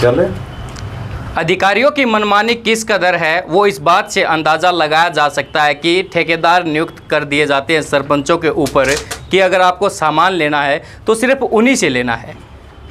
चले। अधिकारियों की मनमानी किस कदर है वो इस बात से अंदाज़ा लगाया जा सकता है कि ठेकेदार नियुक्त कर दिए जाते हैं सरपंचों के ऊपर कि अगर आपको सामान लेना है तो सिर्फ उन्हीं से लेना है।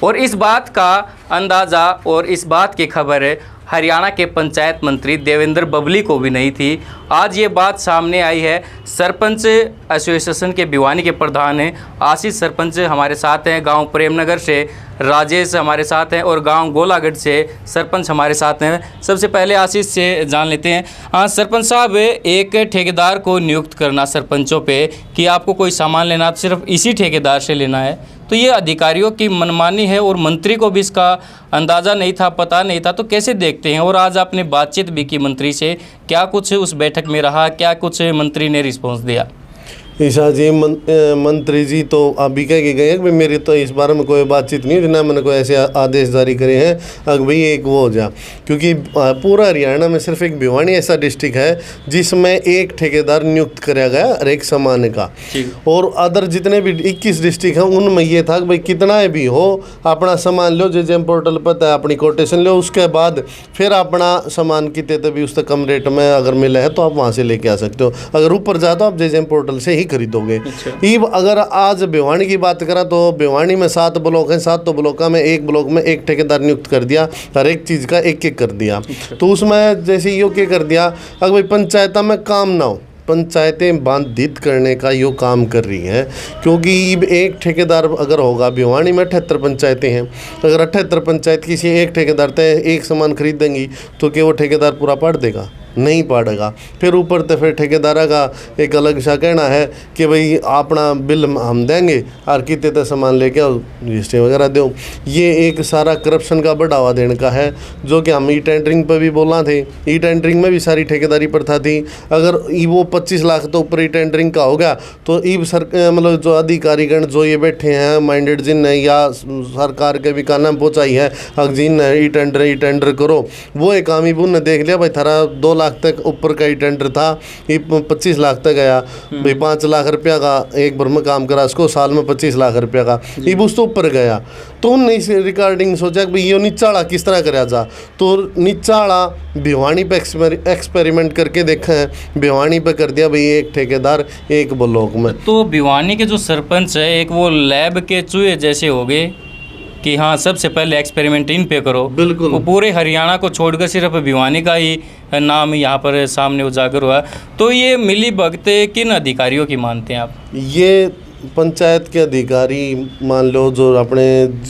और इस बात का अंदाज़ा और इस बात की खबर हरियाणा के पंचायत मंत्री देवेंद्र बबली को भी नहीं थी। आज ये बात सामने आई है। सरपंच एसोसिएशन के भिवानी के प्रधान हैं आशीष सरपंच हमारे साथ हैं, गांव प्रेमनगर से राजेश हमारे साथ हैं और गांव गोलागढ़ से सरपंच हमारे साथ हैं। सबसे पहले आशीष से जान लेते हैं। हाँ सरपंच साहब, एक ठेकेदार को नियुक्त करना सरपंचों पे कि आपको कोई सामान लेना तो सिर्फ इसी ठेकेदार से लेना है, तो ये अधिकारियों की मनमानी है और मंत्री को भी इसका अंदाज़ा नहीं था, पता नहीं था, तो कैसे देखते हैं? और आज आपने बातचीत भी की मंत्री से, क्या कुछ उस बैठक में रहा, क्या कुछ मंत्री ने रिस्पॉन्स दिया? ईशा जी मंत्री जी तो अभी कह के गए हैं कि मेरी तो इस बारे में कोई बातचीत नहीं हुई, ना मैंने कोई ऐसे आदेश जारी करे हैं अगर भाई एक वो हो जा, क्योंकि पूरा हरियाणा में सिर्फ एक भिवानी ऐसा डिस्ट्रिक्ट है जिसमें एक ठेकेदार नियुक्त कराया गया हर एक सामान का। और अदर जितने भी 21 डिस्ट्रिक्ट हैं उनमें ये था कि भाई कितना भी हो अपना सामान लो, जेजेम पोर्टल पर अपनी कोटेशन लो, उसके बाद फिर अपना सामान कितने तभी उससे कम रेट में अगर मिला है तो आप वहाँ से लेके आ सकते हो, अगर ऊपर जाता हो आप जेजेम पोर्टल से खरीदोगे। ईब अगर आज भिवानी की बात करा तो भिवानी में 7 ब्लॉक हैं, 7 ब्लॉक में एक ब्लॉक में एक ठेकेदार नियुक्त कर दिया, हर एक चीज़ का एक एक कर दिया। तो उसमें जैसे यो क्या कर दिया, अगर भाई पंचायत में काम ना हो, पंचायतें बाधित करने का यो काम कर रही हैं, क्योंकि एक ठेकेदार अगर होगा, भिवानी में 78 पंचायतें हैं, अगर 78 पंचायत किसी एक ठेकेदार तय एक सामान खरीदेंगी तो क्या वो ठेकेदार पूरा पाड़ देगा? नहीं पाड़ेगा। फिर ऊपर तो फिर ठेकेदारा का एक अलग सा कहना है कि भाई अपना बिल हम देंगे और कितने तक सामान लेके आओ, रजिस्ट्री वगैरह दो। ये एक सारा करप्शन का बढ़ावा देने का है, जो कि हम ई टेंडरिंग पर भी बोलना थे। ई टेंडरिंग में भी सारी ठेकेदारी प्रथा थी, अगर वो 25 लाख तो ऊपर ई टेंडरिंग का होगा तो ई मतलब जो अधिकारीगण जो ये बैठे हैं माइंडेड जिन या सरकार के भी कानून पहुँचाई है, अगर जिन ई टेंडर करो, वो एक काम ही ने देख लिया भाई थारा 2 लाख तक ऊपर का ही टेंडर था, ये 25 लाख तक गया भाई, 5 लाख रुपया का एक बार में काम करा उसको, साल में 25 लाख रुपया का, ये उस तो ऊपर गया। तो उनने इस रिकॉर्डिंग सोचा कि भाई ये नीचाड़ा किस तरह कराया जा, तो नीचाड़ा भिवानी पे एक्सपेरिमेंट करके देखा है, भिवानी पे कर दिया भाई एक ठेकेदार एक ब्लॉक में। तो भिवानी के जो सरपंच है एक वो लैब के चूहे जैसे हो गए कि हाँ सबसे पहले एक्सपेरिमेंट इन पे करो। बिल्कुल, वो पूरे हरियाणा को छोड़कर सिर्फ भिवानी का ही नाम यहाँ पर सामने उजागर हुआ। तो ये मिली भगत किन अधिकारियों की मानते हैं आप? ये पंचायत के अधिकारी मान लो, जो अपने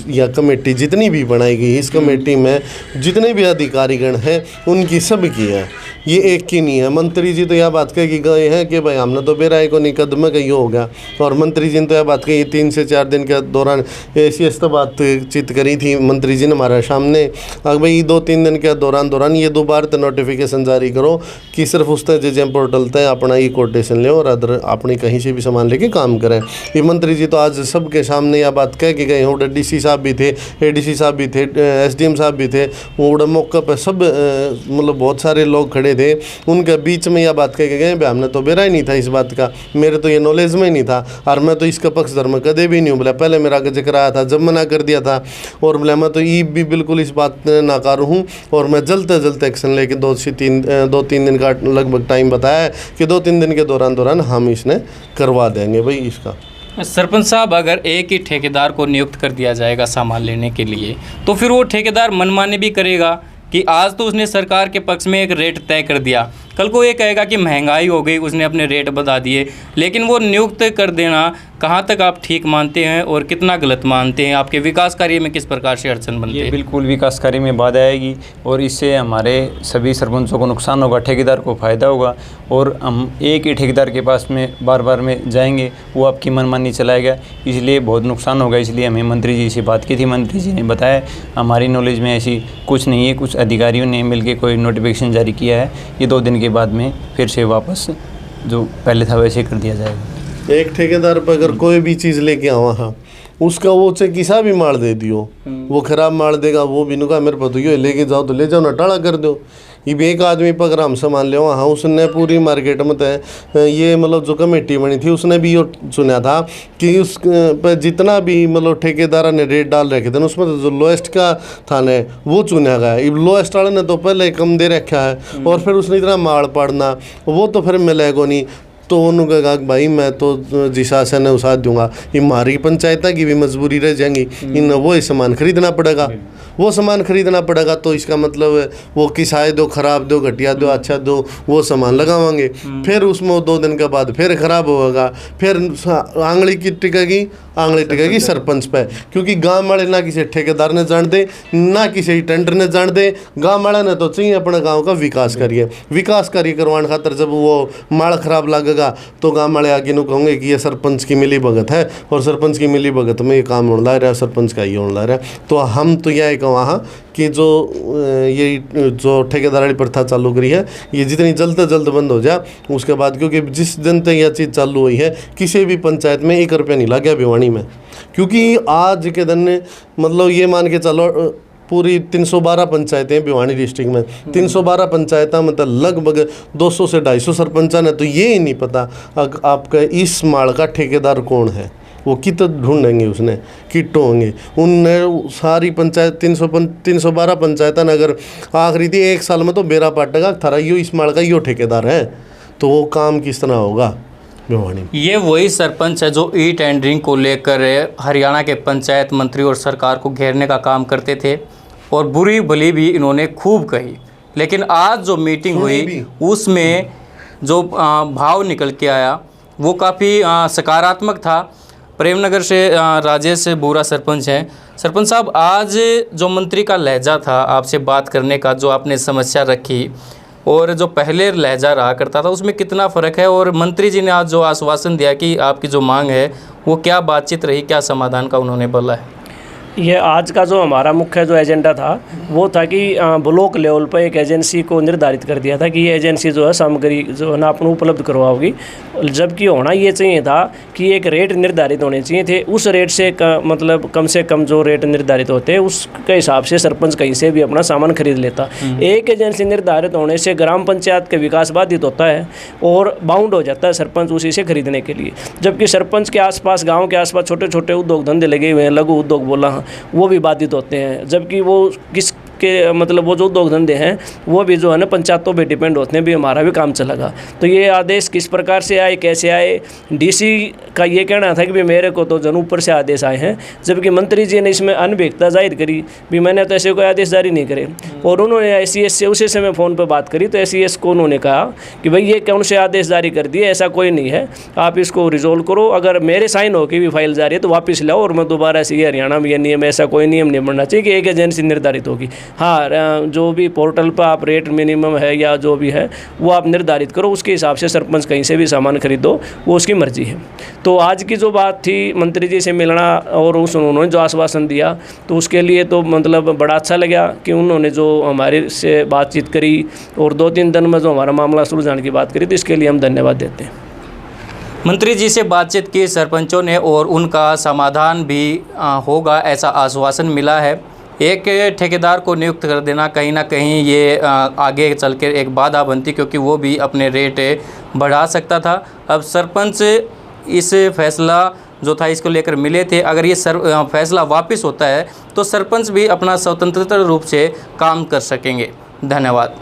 या कमेटी जितनी भी बनाई गई, इस कमेटी में जितने भी अधिकारीगण हैं उनकी सब की है, ये एक की नहीं है। मंत्री जी तो यह बात कह के गए हैं कि भाई हमने तो बेरा को निकदमे का ये हो गया, और मंत्री जी ने तो यह बात कही 3 से 4 दिन के दौरान ऐसी बातचीत करी थी मंत्री जी ने हमारे सामने, अगर भाई 2-3 दिन के दौरान ये 2 बार तो नोटिफिकेशन जारी करो कि सिर्फ उस तक जेजेम पोर्टल तय अपना ये कोटेशन ले और अदर अपनी कहीं से भी सामान लेके काम करें। ये मंत्री जी तो आज सबके सामने यह बात कह के गए हैं। डीसी साहब भी थे, एडीसी साहब भी थे, एसडीएम साहब भी थे, वो मौके पर सब मतलब बहुत सारे लोग खड़े थे, उनके बीच में यह बात कह के गए। हमने तो बेरा ही नहीं था इस बात का, मेरे तो ये नॉलेज में ही नहीं था, और मैं तो इसका पक्षधर में कदे भी नहीं हूँ। बोला पहले मेरा जिक्र आया था, जब मना कर दिया था, और बोला मैं तो ये भी बिल्कुल इस बात नाकार हूँ, और मैं जल्द से जल्द एक्शन लेके 2-3 दिन का लगभग टाइम बताया है कि 2-3 दिन के दौरान हम इसने करवा देंगे भाई इसका। सरपंच साहब, अगर एक ही ठेकेदार को नियुक्त कर दिया जाएगा सामान लेने के लिए, तो फिर वो ठेकेदार मनमानी भी करेगा कि आज तो उसने सरकार के पक्ष में एक रेट तय कर दिया, कल को ये कहेगा कि महंगाई हो गई, उसने अपने रेट बढ़ा दिए। लेकिन वो नियुक्त कर देना कहाँ तक आप ठीक मानते हैं और कितना गलत मानते हैं? आपके विकास कार्य में किस प्रकार से अड़चन बनती है? ये बिल्कुल विकास कार्य में बाधा आएगी, और इससे हमारे सभी सरपंचों को नुकसान होगा, ठेकेदार को फ़ायदा होगा, और हम एक ही ठेकेदार के पास में बार बार में जाएंगे, वो आपकी मनमानी चलाएगा, इसलिए बहुत नुकसान होगा। इसलिए हमें मंत्री जी से बात की थी, मंत्री जी ने बताया हमारी नॉलेज में ऐसी कुछ नहीं है, कुछ अधिकारियों ने मिलकर कोई नोटिफिकेशन जारी किया है, ये 2 दिन के बाद में फिर से वापस जो पहले था वैसे कर दिया जाएगा। एक ठेकेदार पर अगर कोई भी चीज़ लेके आवा, हाँ उसका वो चाहे किसा भी मार दे दियो, वो खराब मार देगा, वो भी नुका मेरे पतो ये लेके जाओ तो ले जाओ ना, टाला कर दो। ये भी एक आदमी पर अगर हम सामान ले हाँ उसने पूरी मार्केट में तो ये मतलब जो कमेटी बनी थी उसने भी ये चुना था कि उस पर जितना भी मतलब ठेकेदार ने रेट डाल रखे थे उसमें तो जो लोएस्ट का था ने वो चुना गया। ये लोएस्ट वाले ने तो पहले कम दे रखा है और फिर उसने इतना माल पड़ना वो तो फिर मिलेगा नहीं। तो उन्होंने कहा कि भाई मैं तो जिस शासन है उसाथ दूंगा, ये हमारी पंचायत की भी मजबूरी रह जाएंगी, इन वो सामान खरीदना पड़ेगा, वो सामान खरीदना पड़ेगा। तो इसका मतलब वो किसाए दो, ख़राब दो, घटिया दो, अच्छा दो, वो सामान लगावांगे, फिर उसमें 2 दिन के बाद फिर ख़राब होगा, फिर आंगली की टिकेगी सरपंच पे, क्योंकि गांव वाले ना किसी ठेकेदार ने जान दे ना किसी टेंडर ने जान दे। गांव वाले ने तो चाहिए अपने गांव का विकास करिए, विकास कार्य करवाने खातर जब वो माल खराब लगेगा तो गांव वाले आगे नु कहोगे कि ये सरपंच की मिली भगत है और सरपंच की मिली भगत में ये काम होने लग रहा है, सरपंच का ही होने लग रहा है। तो हम तो यह कहा कि जो ठेकेदार वाली प्रथा चालू करी है ये जितनी जल्द से जल्द बंद हो जाए उसके बाद, क्योंकि जिस दिन तक यह चीज़ चालू हुई है किसी भी पंचायत में 1 रुपया नहीं लगा भिवानी में। क्योंकि आज के दिन मतलब ये मान के चलो पूरी 312 पंचायतें भिवानी डिस्ट्रिक्ट में, 312 पंचायतों में तो लगभग 200 से 250 सरपंच ने तो ये ही नहीं पता आपका इस माल का ठेकेदार कौन है, वो कित ढूंढेंगे उसने किट होंगे उनने सारी पंचायत 312 पंचायतों ने अगर आखिरी थी 1 साल में तो बेरा पाटेगा थारा यो इस माल का यो ठेकेदार है, तो वो काम किस तरह होगा भिवानी। ये वही सरपंच है जो ई टेंडरिंग को लेकर हरियाणा के पंचायत मंत्री और सरकार को घेरने का काम करते थे और बुरी भली भी इन्होंने खूब कही, लेकिन आज जो मीटिंग हुई उसमें जो भाव निकल के आया वो काफ़ी सकारात्मक था। प्रेमनगर से राजेश बोरा सरपंच हैं। सरपंच साहब, आज जो मंत्री का लहजा था आपसे बात करने का, जो आपने समस्या रखी और जो पहले लहजा रहा करता था उसमें कितना फ़र्क है, और मंत्री जी ने आज जो आश्वासन दिया कि आपकी जो मांग है वो क्या बातचीत रही, क्या समाधान का उन्होंने बोला है? ये आज का जो हमारा मुख्य जो एजेंडा था वो था कि ब्लॉक लेवल पर एक एजेंसी को निर्धारित कर दिया था कि ये एजेंसी जो है सामग्री जो है ना अपने उपलब्ध करवाओगी, जबकि होना ये चाहिए था कि एक रेट निर्धारित होने चाहिए थे। उस रेट से मतलब कम से कम जो रेट निर्धारित होते हैं उसके हिसाब से सरपंच कहीं से भी अपना सामान खरीद लेता। एक एजेंसी निर्धारित होने से ग्राम पंचायत का विकास बाधित होता है और बाउंड हो जाता है सरपंच उसी से खरीदने के लिए, जबकि सरपंच के आसपास गाँव के आसपास छोटे छोटे उद्योग धंधे लगे हुए हैं, लघु उद्योग बोला वो भी बाधित होते हैं, जबकि वो के मतलब वो जो उद्योग धंधे हैं वो भी जो है ना पंचायतों पे डिपेंड होते हैं, भी हमारा भी काम चलेगा। तो ये आदेश किस प्रकार से आए, कैसे आए, डीसी का ये कहना था कि भाई मेरे को तो जन ऊपर से आदेश आए हैं, जबकि मंत्री जी ने इसमें अनभिज्ञता जाहिर करी, भी मैंने तो ऐसे कोई आदेश जारी नहीं करे। और उन्होंने SES से उसी समय फ़ोन पर बात करी तो SES को उन्होंने कहा कि भाई ये कौन से आदेश जारी कर दिए, ऐसा कोई नहीं है, आप इसको रिजोल्व करो, अगर मेरे साइन होकर भी फाइल जारी है तो वापस लाओ और मैं दोबारा से ये हरियाणा में ये नियम, ऐसा कोई नियम नहीं बनना चाहिए कि एक एजेंसी निर्धारित होगी। हाँ, जो भी पोर्टल पर आप रेट मिनिमम है या जो भी है वो आप निर्धारित करो, उसके हिसाब से सरपंच कहीं से भी सामान खरीदो, वो उसकी मर्जी है। तो आज की जो बात थी मंत्री जी से मिलना और उन्होंने जो आश्वासन दिया तो उसके लिए तो मतलब बड़ा अच्छा लगा कि उन्होंने जो हमारे से बातचीत करी और 2-3 दिन में जो हमारा मामला सुलझाने की बात करी, तो इसके लिए हम धन्यवाद देते हैं। मंत्री जी से बातचीत की सरपंचों ने और उनका समाधान भी होगा ऐसा आश्वासन मिला है। एक ठेकेदार को नियुक्त कर देना कहीं ना कहीं ये आगे चल के एक बाधा बनती, क्योंकि वो भी अपने रेट बढ़ा सकता था। अब सरपंच इस फैसला जो था इसको लेकर मिले थे, अगर ये फैसला वापस होता है तो सरपंच भी अपना स्वतंत्र रूप से काम कर सकेंगे। धन्यवाद।